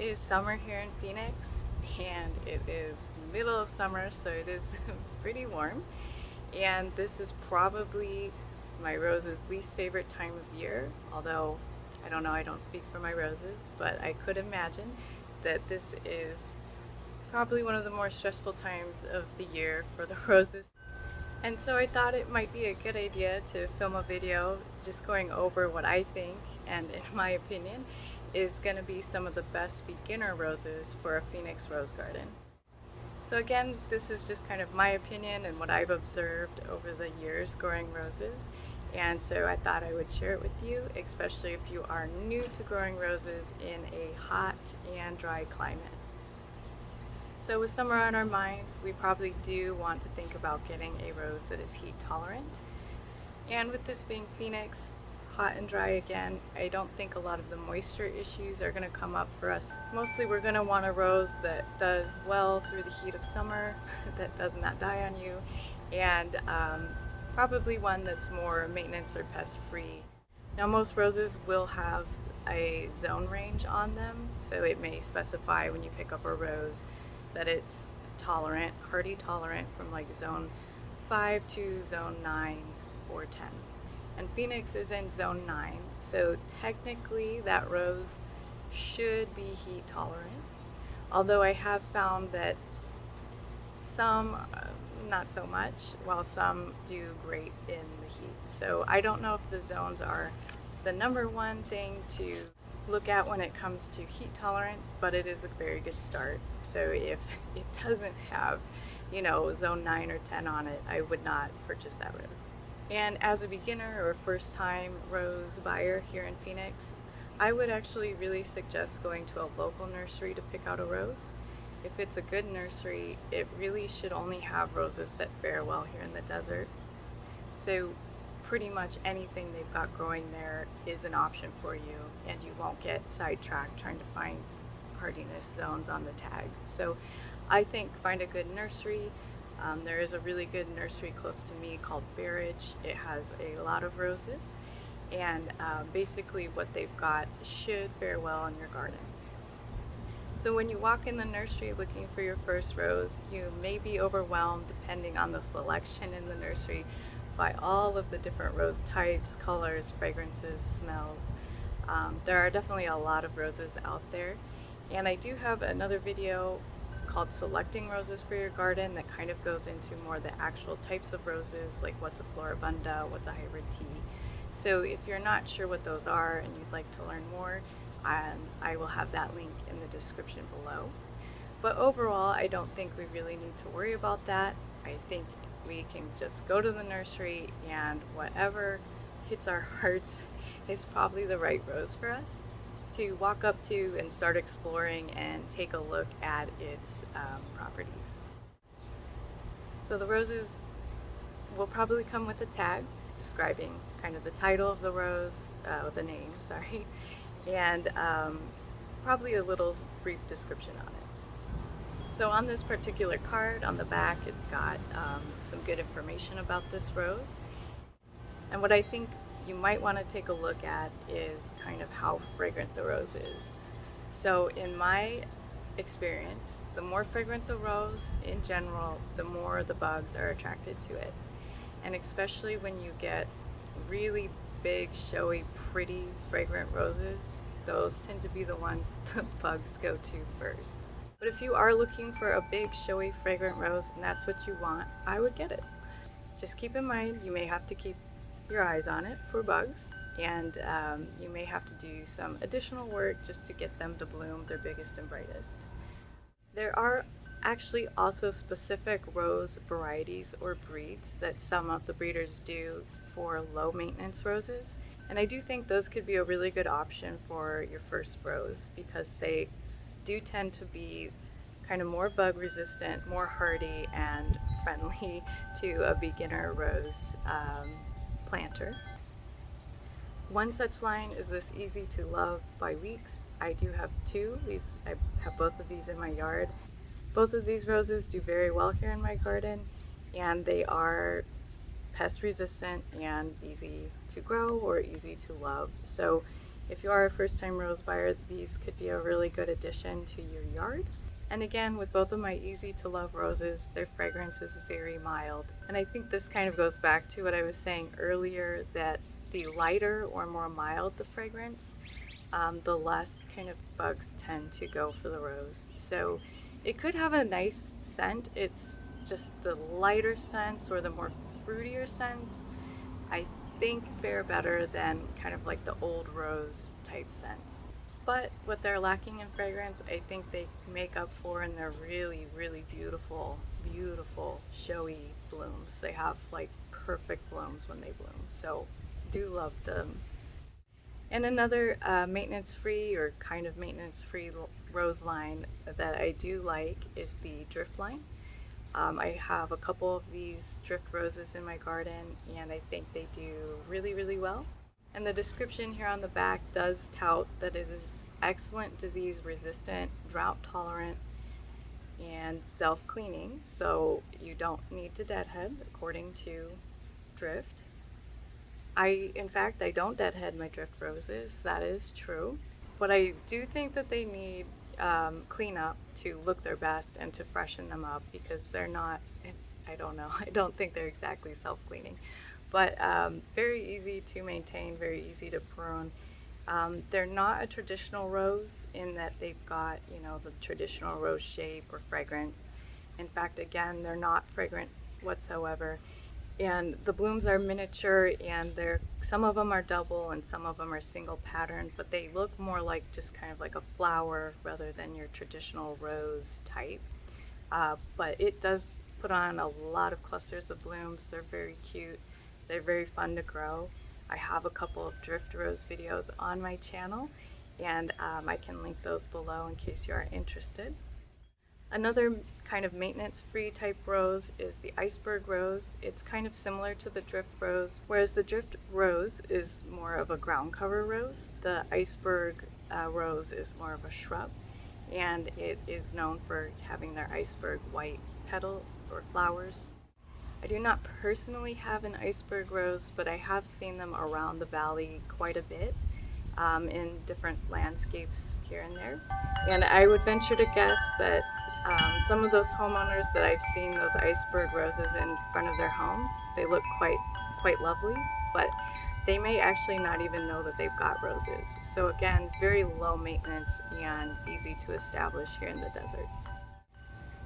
is summer here in Phoenix, and it is middle of summer, so it is pretty warm. And this is probably my rose's least favorite time of year, although I don't know, I don't speak for my roses, but I could imagine that this is probably one of the more stressful times of the year for the roses. And so I thought it might be a good idea to film a video just going over what I think, and in my opinion, is going to be some of the best beginner roses for a Phoenix rose garden. So again, this is just kind of my opinion and what I've observed over the years growing roses. And so I thought I would share it with you, especially if you are new to growing roses in a hot and dry climate. So with summer on our minds, we probably do want to think about getting a rose that is heat tolerant. And with this being Phoenix, hot and dry again, I don't think a lot of the moisture issues are going to come up for us. Mostly we're going to want a rose that does well through the heat of summer, that does not die on you, and probably one that's more maintenance or pest free. Now most roses will have a zone range on them, so it may specify when you pick up a rose that it's tolerant, hardy tolerant from like zone 5 to zone 9 or 10. And Phoenix is in zone 9, so technically that rose should be heat tolerant. Although I have found that some not so much, while some do great in the heat. So I don't know if the zones are the number one thing to look at when it comes to heat tolerance, but it is a very good start. So if it doesn't have, zone 9 or 10 on it, I would not purchase that rose. And as a beginner or first time rose buyer here in Phoenix, I would actually really suggest going to a local nursery to pick out a rose. If it's a good nursery, it really should only have roses that fare well here in the desert. So pretty much anything they've got growing there is an option for you, and you won't get sidetracked trying to find hardiness zones on the tag. So I think find a good nursery. There is a really good nursery close to me called Barrage. It has a lot of roses, and basically what they've got should fare well in your garden. So when you walk in the nursery looking for your first rose, you may be overwhelmed depending on the selection in the nursery by all of the different rose types, colors, fragrances, smells. There are definitely a lot of roses out there, and I do have another video called Selecting Roses for Your Garden that kind of goes into more the actual types of roses, like what's a Floribunda, what's a hybrid tea. So if you're not sure what those are and you'd like to learn more, I will have that link in the description below. But overall, I don't think we really need to worry about that. I think we can just go to the nursery, and whatever hits our hearts is probably the right rose for us to walk up to and start exploring and take a look at its properties. So the roses will probably come with a tag describing kind of the title of the rose, the name, sorry, and probably a little brief description on it. So on this particular card on the back, it's got some good information about this rose. And what I think you might want to take a look at is kind of how fragrant the rose is. So in my experience, the more fragrant the rose in general, the more the bugs are attracted to it. And especially when you get really big, showy, pretty, fragrant roses, those tend to be the ones the bugs go to first. But if you are looking for a big, showy, fragrant rose and that's what you want, I would get it. Just keep in mind, you may have to keep your eyes on it for bugs, and you may have to do some additional work just to get them to bloom their biggest and brightest. There are actually also specific rose varieties or breeds that some of the breeders do for low maintenance roses, and I do think those could be a really good option for your first rose because they do tend to be kind of more bug resistant, more hardy, and friendly to a beginner rose planter. One such line is this Easy to Love by Weeks. I do have two. I have both of these in my yard. Both of these roses do very well here in my garden, and they are pest resistant and easy to grow or easy to love. So If you are a first-time rose buyer, these could be a really good addition to your yard. And again, with both of my easy to love roses, their fragrance is very mild. And I think this kind of goes back to what I was saying earlier, that the lighter or more mild the fragrance, the less kind of bugs tend to go for the rose. So it could have a nice scent. It's just the lighter scents or the more fruitier scents, I think, fare better than kind of like the old rose type scents. But what they're lacking in fragrance, I think they make up for in their really, really beautiful, beautiful, showy blooms. They have like perfect blooms when they bloom. So do love them. And another maintenance-free or kind of maintenance-free rose line that I do like is the drift line. I have a couple of these drift roses in my garden, and I think they do really, really well. And the description here on the back does tout that it is excellent disease resistant, drought tolerant, and self-cleaning, so you don't need to deadhead according to Drift. In fact, I don't deadhead my drift roses, that is true. But I do think that they need cleanup to look their best and to freshen them up, because they're not, I don't know, I don't think they're exactly self-cleaning. But very easy to maintain, very easy to prune. They're not a traditional rose in that they've got, you know, the traditional rose shape or fragrance. In fact, again, they're not fragrant whatsoever. And the blooms are miniature, and some of them are double and some of them are single patterned, but they look more like just kind of like a flower rather than your traditional rose type. But it does put on a lot of clusters of blooms. They're very cute. They're very fun to grow. I have a couple of drift rose videos on my channel, and I can link those below in case you are interested. Another kind of maintenance-free type rose is the Iceberg rose. It's kind of similar to the drift rose, whereas the drift rose is more of a ground cover rose. The Iceberg rose is more of a shrub, and it is known for having their iceberg white petals or flowers. I do not personally have an Iceberg rose, but I have seen them around the valley quite a bit in different landscapes here and there. And I would venture to guess that some of those homeowners that I've seen those Iceberg roses in front of their homes, they look quite lovely, but they may actually not even know that they've got roses. So again, very low maintenance and easy to establish here in the desert.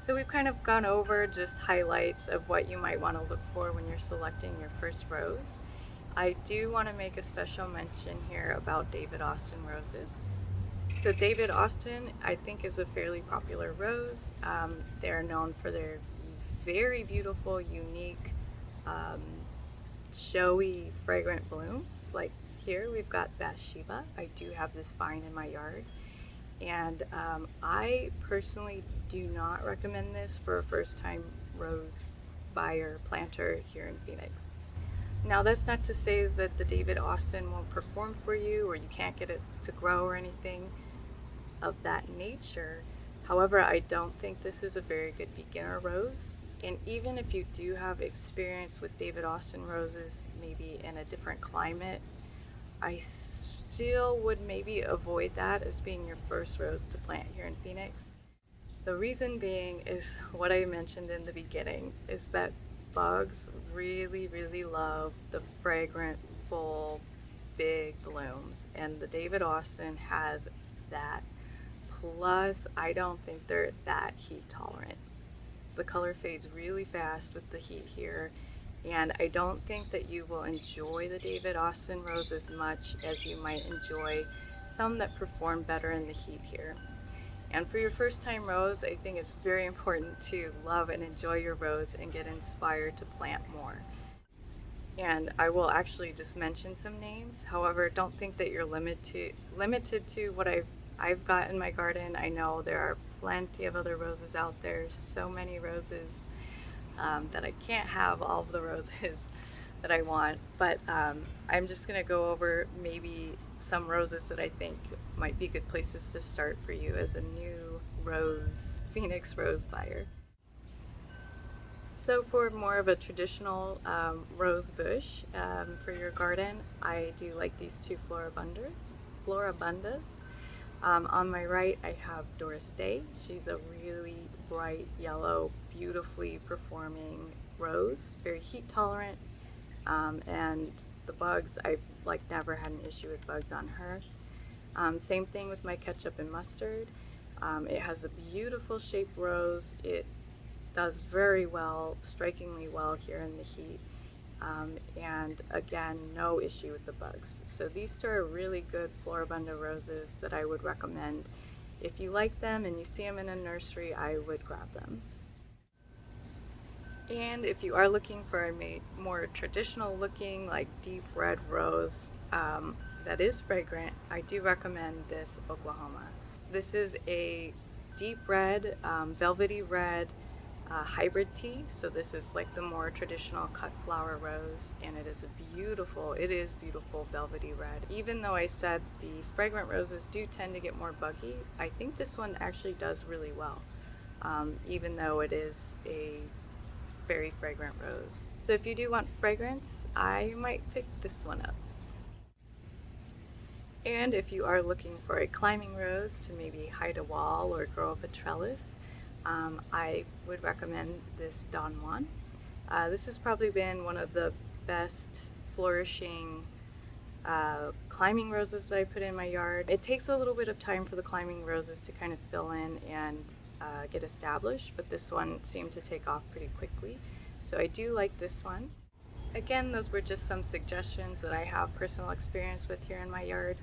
So we've kind of gone over just highlights of what you might want to look for when you're selecting your first rose. I do want to make a special mention here about David Austin roses. So David Austin, I think, is a fairly popular rose. They're known for their very beautiful, unique, showy, fragrant blooms. Like here we've got Bathsheba. I do have this vine in my yard. And I personally do not recommend this for a first-time rose buyer planter here in Phoenix. Now, that's not to say that the David Austin won't perform for you or you can't get it to grow or anything of that nature. However, I don't think this is a very good beginner rose. And even if you do have experience with David Austin roses, maybe in a different climate, I still would maybe avoid that as being your first rose to plant here in Phoenix. The reason being is what I mentioned in the beginning, is that bugs really, really love the fragrant, full, big blooms, and the David Austin has that. Plus, I don't think they're that heat tolerant. The color fades really fast with the heat here, and I don't think that you will enjoy the David Austin rose as much as you might enjoy some that perform better in the heat here. And for your first time rose, I think it's very important to love and enjoy your rose and get inspired to plant more. And I will actually just mention some names. However, don't think that you're limited to what I've got in my garden. I know there are plenty of other roses out there, so many roses that I can't have all of the roses that I want, but I'm just gonna go over maybe some roses that I think might be good places to start for you as a new Phoenix rose buyer. So for more of a traditional rose bush for your garden, I do like these two Floribundas. Floribundas. On my right I have Doris Day. She's a really bright yellow, beautifully performing rose, very heat tolerant, and the bugs, I've like never had an issue with bugs on her. Same thing with my ketchup and mustard. It has a beautiful shaped rose. It does very well, strikingly well here in the heat. And again, no issue with the bugs. So these two are really good Floribunda roses that I would recommend. If you like them and you see them in a nursery, I would grab them. And if you are looking for a more traditional looking, like deep red rose that is fragrant, I do recommend this Oklahoma. This is a deep red, velvety red hybrid tea. So this is like the more traditional cut flower rose, and it is beautiful velvety red. Even though I said the fragrant roses do tend to get more buggy, I think this one actually does really well, even though it is a very fragrant rose. So if you do want fragrance, I might pick this one up. And if you are looking for a climbing rose to maybe hide a wall or grow up a trellis, I would recommend this Don Juan. This has probably been one of the best flourishing climbing roses that I put in my yard. It takes a little bit of time for the climbing roses to kind of fill in and get established, but this one seemed to take off pretty quickly. So I do like this one. Again, those were just some suggestions that I have personal experience with here in my yard.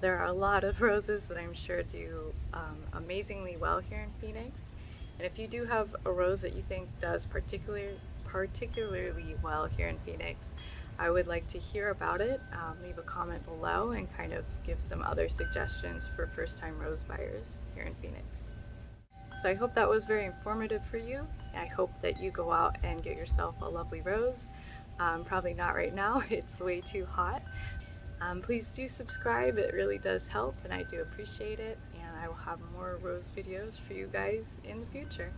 There are a lot of roses that I'm sure do amazingly well here in Phoenix. And if you do have a rose that you think does particularly well here in Phoenix, I would like to hear about it. Leave a comment below and kind of give some other suggestions for first-time rose buyers here in Phoenix. So I hope that was very informative for you. I hope that you go out and get yourself a lovely rose. Probably not right now, it's way too hot. Please do subscribe, it really does help and I do appreciate it, and I will have more rose videos for you guys in the future.